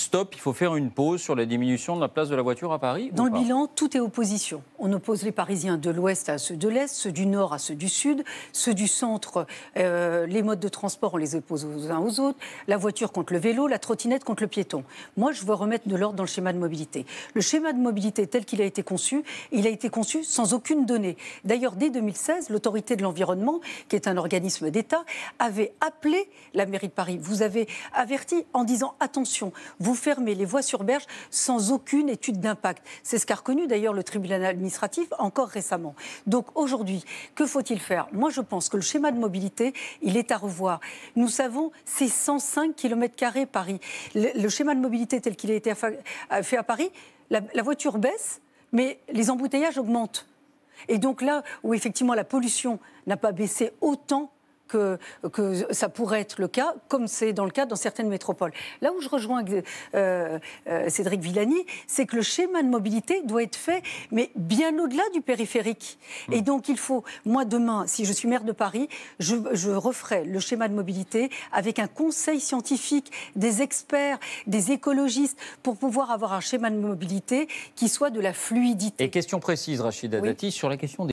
stop, il faut faire une pause sur la diminution de la place de la voiture à Paris? Dans le bilan, tout est opposition. On oppose les Parisiens de l'ouest à ceux de l'est, ceux du nord à ceux du sud, ceux du centre, les modes de transport, on les oppose aux uns aux autres, la voiture contre le vélo, la trottinette contre le piéton. Moi, je veux remettre de l'ordre dans le schéma de mobilité. Le schéma de mobilité tel qu'il a été conçu, il a été conçu sans aucune donnée. D'ailleurs, dès 2016, l'autorité de l'environnement, qui est un organisme d'État, avait appelé la mairie de Paris. Vous avez averti en disant attention, vous fermez les voies sur berge sans aucune étude d'impact. C'est ce qu'a reconnu d'ailleurs le tribunal administratif encore récemment. Donc aujourd'hui, que faut-il faire? Moi, je pense que le schéma de mobilité, il est à revoir. Nous savons, c'est 105 km² Paris. Le schéma de mobilité tel qu'il a été fait à Paris, la voiture baisse, mais les embouteillages augmentent. Et donc là où effectivement la pollution n'a pas baissé autant que ça pourrait être le cas, comme c'est dans le cas dans certaines métropoles. Là où je rejoins Cédric Villani, c'est que le schéma de mobilité doit être fait, mais bien au-delà du périphérique. Et donc il faut, moi demain, si je suis maire de Paris, je referai le schéma de mobilité avec un conseil scientifique, des experts, des écologistes, pour pouvoir avoir un schéma de mobilité qui soit de la fluidité. Et question précise, Rachida Dati, sur la question des